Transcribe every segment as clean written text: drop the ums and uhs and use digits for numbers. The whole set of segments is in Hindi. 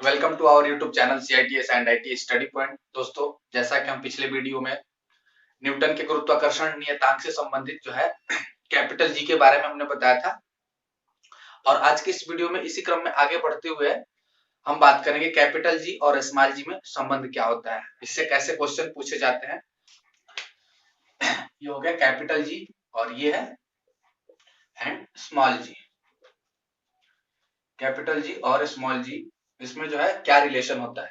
Welcome to our YouTube channel CITS and IT study point. दोस्तों, जैसा कि हम पिछले वीडियो में न्यूटन के गुरुत्वाकर्षण नियतांक से संबंधित जो है कैपिटल जी के बारे में हमने बताया था, और आज के इस वीडियो में इसी क्रम में आगे बढ़ते हुए हम बात करेंगे कैपिटल जी और स्मॉल जी में संबंध क्या होता है, इससे कैसे क्वेश्चन पूछे जाते हैं। ये हो गया कैपिटल जी और ये है and small g. Capital G और स्मॉल जी, इसमें जो है क्या रिलेशन होता है।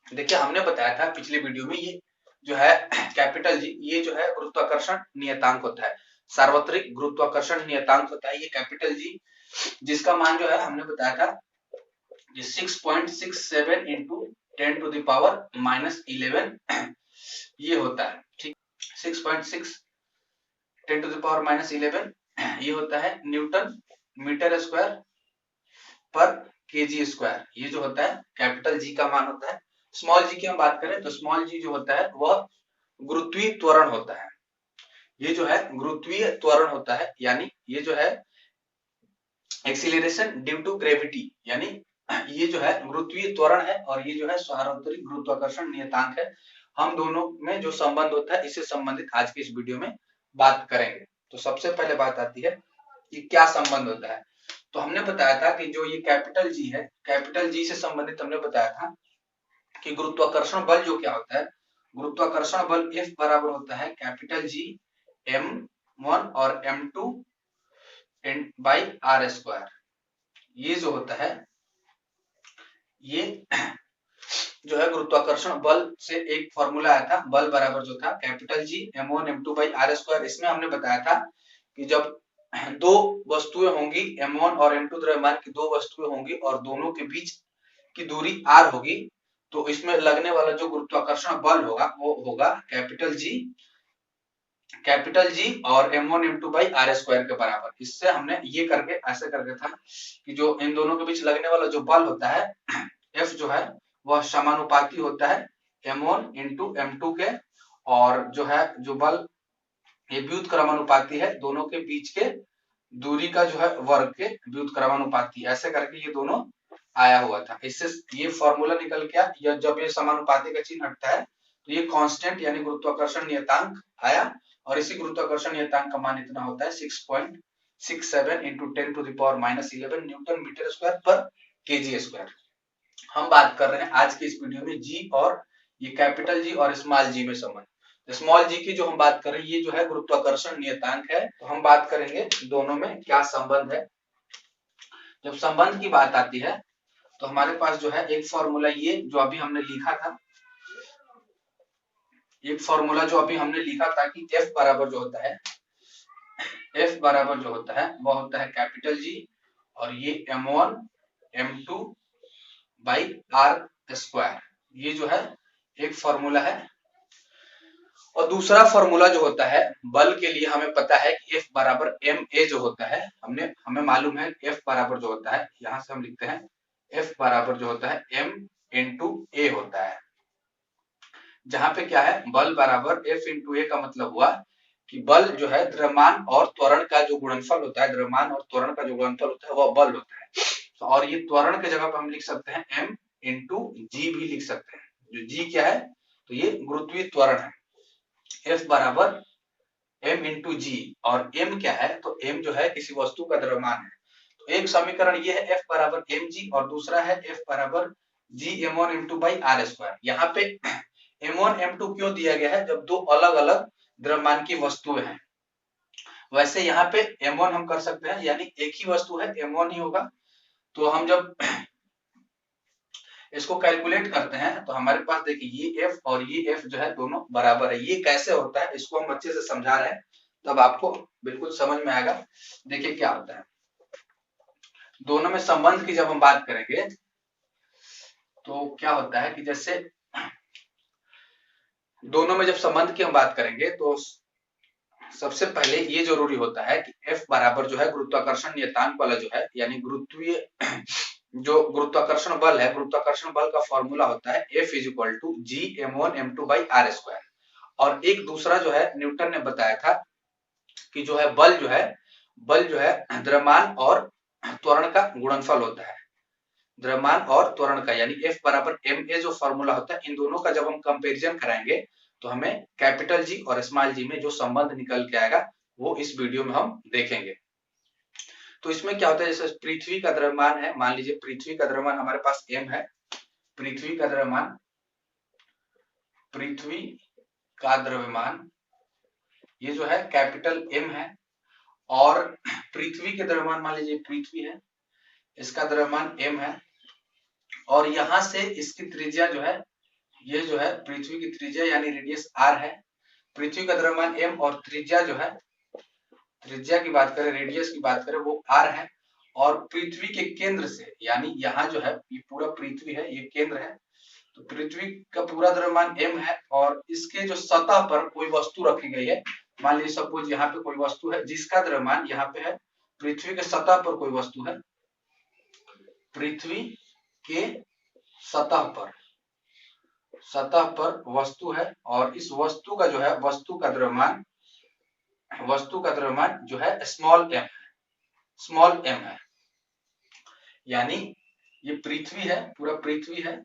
देखिए, हमने बताया था पिछले वीडियो में, ये जो है कैपिटल जी, ये जो है गुरुत्वाकर्षण नियतांक होता है, सार्वत्रिक गुरुत्वाकर्षण नियतांक होता है ये कैपिटल जी, जिसका मान जो है हमने बताया था 6.67 इंटू 10⁻⁻11 ये होता है। ठीक, 6.6 10⁻⁻11 ये होता है न्यूटन मीटर स्क्वायर पर केजी स्क्वायर। ये जो होता है कैपिटल जी का मान होता है। स्मॉल जी की हम बात करें तो स्मॉल जी जो होता है वह गुरुत्वीय त्वरण होता है। ये जो है गुरुत्वीय त्वरण होता है, यानी ये जो है एक्सीलरेशन ड्यू टू ग्रेविटी, यानी ये जो है गुरुत्वीय त्वरण है और ये जो है सार्वत्रिक गुरुत्वाकर्षण नियतांक है। हम दोनों में जो संबंध होता है इससे संबंधित आज के इस वीडियो में बात करेंगे। तो सबसे पहले बात आती है कि क्या संबंध होता है। तो हमने बताया था कि जो ये कैपिटल जी है, कैपिटल जी से संबंधित हमने बताया था कि गुरुत्वाकर्षण बल जो क्या होता है, गुरुत्वाकर्षण बल F बराबर होता है कैपिटल जी m1 और m2 बाई आर स्क्वायर। ये जो होता है, ये जो है गुरुत्वाकर्षण बल से एक फॉर्मूला आया था, बल बराबर जो था capital G m1 m2 by r square. इसमें हमने बताया था कि जब दो वस्तुएं होंगी, m1 और m2 द्रव्यमान की दो वस्तुएं होंगी और दोनों के बीच की दूरी r होगी, तो इसमें लगने वाला जो गुरुत्वाकर्षण बल होगा वो होगा कैपिटल जी और m1 m2 by r square के बराबर। इससे हमने ये करके ऐसे करके था कि जो इन दोनों के बीच लगने वाला जो बल होता है F जो है वह समानुपाती होता है m1 इंटू m2 के, और जो है जो बल ये व्युत्क्रमानुपाती है दोनों के बीच के दूरी का जो है वर्ग के व्युत्क्रमानुपाती, ऐसे करके ये दोनों आया हुआ था। इससे ये फॉर्मूला निकल गया, या जब ये समानुपाती का चिन्ह हटता है तो ये कांस्टेंट यानी गुरुत्वाकर्षण नियतांक आया, और इसी गुरुत्वाकर्षण नियतांक का मान इतना होता है 6.67 इंटू 10⁻⁻11 न्यूटन मीटर स्क्वायर पर केजी स्क्वायर। हम बात कर रहे हैं आज के इस वीडियो में जी और ये कैपिटल जी और स्मॉल जी में संबंध। स्मॉल जी की जो हम बात कर रहे हैं ये जो है गुरुत्वाकर्षण नियतांक है, तो हम बात करेंगे दोनों में क्या संबंध है। जब संबंध की बात आती है तो हमारे पास जो है एक फॉर्मूला, ये जो अभी हमने लिखा था, एक फॉर्मूला जो अभी हमने लिखा था कि F बराबर जो होता है, F बराबर जो होता है वह होता है कैपिटल जी और ये m1 m2 by r square. ये जो है एक फॉर्मूला है। और दूसरा फॉर्मूला जो होता है बल के लिए, हमें पता है कि F बराबर ma जो होता है, हमें मालूम है F बराबर जो होता है, यहां से हम लिखते हैं F बराबर जो होता है m इंटू a होता है, जहां पे क्या है बल बराबर F इंटू a का मतलब हुआ कि बल जो है द्रव्यमान और त्वरण का जो गुणनफल होता है, द्रव्यमान और त्वरण का जो गुणनफल होता है वह बल होता है। तो और ये त्वरण के जगह पर हम लिख सकते हैं m इंटू जी भी लिख सकते हैं। जो जी क्या है, तो ये गुरुत्वीय त्वरण है। F बराबर m इंटू जी, और m क्या है, तो m जो है किसी वस्तु का द्रव्यमान है। तो एक समीकरण ये है F बराबर mg और दूसरा है F बराबर g m1 m2 by r square. यहाँ पे m1 m2 क्यों दिया गया है, जब दो अलग अलग द्रव्यमान की वस्तुएं हैं। वैसे यहाँ पे m1 हम कर सकते हैं, यानी एक ही वस्तु है m1 ही होगा। तो हम जब इसको कैलकुलेट करते हैं तो हमारे पास देखिए ये F और ये F जो है दोनों बराबर है। ये कैसे होता है इसको हम अच्छे से समझा रहे हैं, तब आपको बिल्कुल समझ में आएगा। देखिए क्या होता है, दोनों में संबंध की जब हम बात करेंगे तो क्या होता है कि जैसे दोनों में जब संबंध की हम बात करेंगे तो सबसे पहले ये जरूरी होता है कि F बराबर जो है गुरुत्वाकर्षण नियतांक वाला जो है, यानी गुरुत्वीय जो गुरुत्वाकर्षण बल है, गुरुत्वाकर्षण बल का फॉर्मूला होता है F is equal to G m1 m2 by r square. और एक दूसरा जो है न्यूटन ने बताया था कि जो है बल जो है द्रव्यमान और त्वरण का गुणनफल होता है। द्रव्यमान और त्वरण का, यानी F बराबर ma जो फॉर्मूला होता है, इन दोनों का जब हम कंपैरिजन कराएंगे तो हमें कैपिटल जी और स्मॉल जी में जो संबंध निकल के आएगा वो इस वीडियो में हम देखेंगे। तो इसमें क्या होता है, जैसे पृथ्वी का द्रव्यमान है, मान लीजिए पृथ्वी का द्रव्यमान हमारे पास m है, पृथ्वी का द्रव्यमान ये जो है कैपिटल M है, और पृथ्वी के द्रव्यमान मान लीजिए पृथ्वी है, इसका द्रव्यमान m है, और यहां से इसकी त्रिज्या जो है, ये जो है पृथ्वी की त्रिज्या यानी रेडियस r है। पृथ्वी का द्रव्यमान m और त्रिज्या जो है, त्रिज्या की बात करें, रेडियस की बात करें, वो r है। और पृथ्वी के केंद्र से, यानी यहाँ जो है ये पूरा पृथ्वी है, ये केंद्र है, तो पृथ्वी का पूरा द्रव्यमान m है, और इसके जो सतह पर कोई वस्तु रखी गई है, मान लीजिए सपोज यहाँ पे कोई वस्तु है जिसका द्रव्यमान यहाँ पे है, पृथ्वी के सतह पर कोई वस्तु है, पृथ्वी के सतह पर वस्तु है, और इस वस्तु का जो है, वस्तु का द्रव्यमान जो है स्मॉल m है, यानी ये पृथ्वी है, पूरा पृथ्वी है,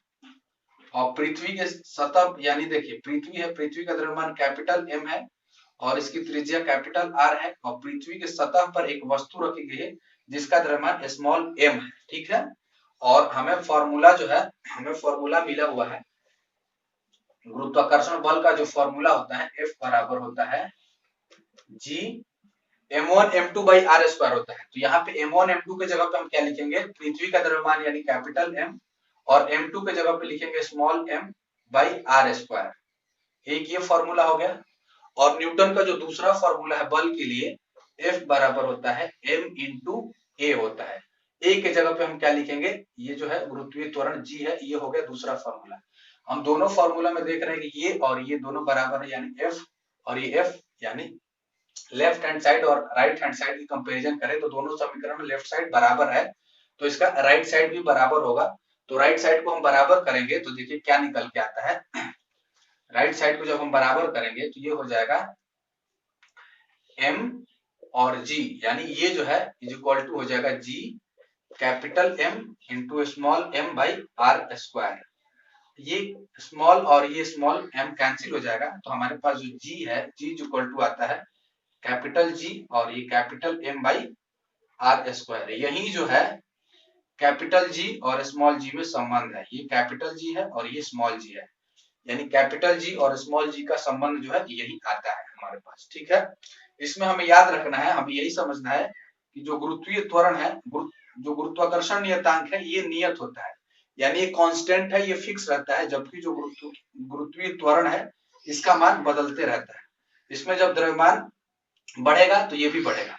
और पृथ्वी के सतह, यानी देखिए पृथ्वी है, पृथ्वी का द्रव्यमान कैपिटल M है, और इसकी त्रिज्या कैपिटल R है, और पृथ्वी के सतह पर एक वस्तु रखी गई है जिसका द्रव्यमान स्मॉल m है, ठीक है। और हमें फॉर्मूला जो है, हमें फॉर्मूला मिला हुआ है, गुरुत्वाकर्षण बल का जो फॉर्मूला होता है, F बराबर होता है G m1 m2 by r square होता है। तो यहाँ पे m1 m2 के जगह पे हम क्या लिखेंगे, पृथ्वी का द्रव्यमान यानी कैपिटल M, और m2 के जगह पे लिखेंगे small m by r square. एक ये फॉर्मूला हो गया। और न्यूटन का जो दूसरा फॉर्मूला है बल के लिए, F बराबर होता है m इंटू a होता है। a के जगह पे हम क्या लिखेंगे, ये जो है गुरुत्वीय त्वरण G है, ये हो गया दूसरा फॉर्मूला। हम दोनों फॉर्मूला में देख रहे हैं कि ये और ये दोनों बराबर है, यानी F और ये F, यानी लेफ्ट हैंड साइड और राइट हैंड साइड की कंपैरिजन करें तो दोनों समीकरण में लेफ्ट साइड बराबर है, तो इसका राइट साइड भी बराबर होगा। तो राइट साइड को हम बराबर करेंगे तो देखिए क्या निकल के आता है। राइट साइड को जब हम बराबर करेंगे तो ये हो जाएगा m और g, यानी ये जो है इज इक्वल टू हो जाएगा g capital M into small m by r square. ये स्मॉल और ये स्मॉल m कैंसिल हो जाएगा, तो हमारे पास जो g है, g इज इक्वल टू आता है कैपिटल G और ये capital M by R square. यही जो है कैपिटल G और स्मॉल g में संबंध है, ये कैपिटल G है और ये स्मॉल g है, यानी कैपिटल G और स्मॉल g का संबंध जो है यही आता है हमारे पास, ठीक है। इसमें हमें याद रखना है, हमें यही समझना है कि जो गुरुत्वीय त्वरण है, जो गुरुत्वाकर्षण नियतांक है, ये नियत होता है, यानी ये कांस्टेंट है, ये फिक्स रहता है, जबकि जो गुरुत्वीय त्वरण है इसका मान बदलते रहता है। इसमें जब द्रव्यमान बढ़ेगा तो ये भी बढ़ेगा।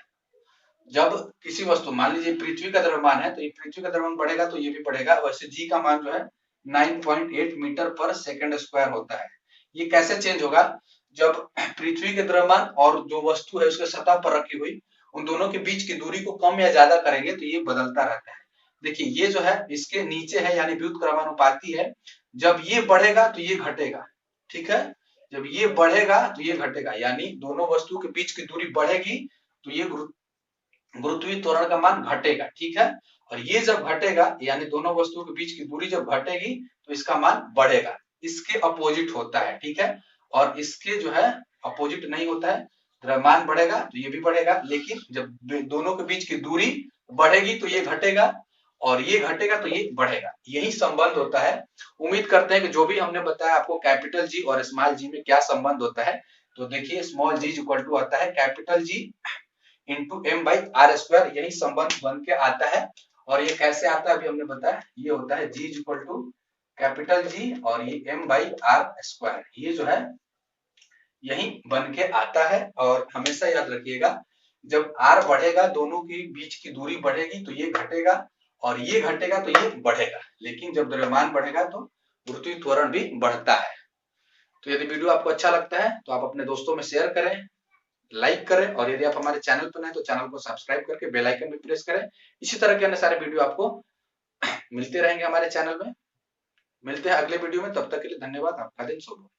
जब किसी वस्तु, मान लीजिए पृथ्वी का द्रव्यमान है, तो ये पृथ्वी का द्रव्यमान बढ़ेगा तो ये भी बढ़ेगा। वैसे जी का मान जो है 9.8 मीटर पर सेकंड स्क्वायर होता है। ये कैसे चेंज होगा, जब पृथ्वी के द्रव्यमान और जो वस्तु है उसके सतह पर रखी हुई, उन दोनों के बीच की दूरी को कम या ज्यादा करेंगे तो ये बदलता रहता है। देखिए ये जो है इसके नीचे है, यानी व्युत्क्रमानुपाती है, जब ये बढ़ेगा तो ये घटेगा, ठीक है। जब ये बढ़ेगा तो ये घटेगा, यानी दोनों वस्तु के बीच की दूरी बढ़ेगी तो ये गुरुत्वीय त्वरण का मान घटेगा, ठीक है। और ये जब घटेगा, यानी दोनों वस्तुओं के बीच की दूरी जब घटेगी तो इसका मान बढ़ेगा। इसके अपोजिट होता है, ठीक है। और इसके जो है अपोजिट नहीं होता है, द्रव्यमान बढ़ेगा तो ये भी बढ़ेगा, लेकिन जब दोनों के बीच की दूरी बढ़ेगी तो ये घटेगा, और ये घटेगा तो ये बढ़ेगा। यही संबंध होता है। उम्मीद करते हैं कि जो भी हमने बताया आपको कैपिटल जी और स्मॉल जी में क्या संबंध होता है, तो देखिए स्मॉल जी इक्वल टू आता है capital G into m by r square, यही संबंध बन के आता है। और ये कैसे आता है अभी हमने बताया, ये होता है जी इक्वल टू कैपिटल जी और ये m बाई आर स्क्वायर, ये जो है यही बन के आता है। और हमेशा याद रखिएगा, जब r बढ़ेगा, दोनों के बीच की दूरी बढ़ेगी तो ये घटेगा, और ये घटेगा तो ये बढ़ेगा, लेकिन जब द्रव्यमान बढ़ेगा तो गुरुत्वीय त्वरण भी बढ़ता है। तो यदि वीडियो आपको अच्छा लगता है तो आप अपने दोस्तों में शेयर करें, लाइक करें, और यदि आप हमारे चैनल पर नए तो चैनल को सब्सक्राइब करके बेल आइकन भी प्रेस करें। इसी तरह के अन्य सारे वीडियो आपको मिलते रहेंगे हमारे चैनल में। मिलते हैं अगले वीडियो में, तब तक के लिए धन्यवाद। आपका दिन शुभ हो।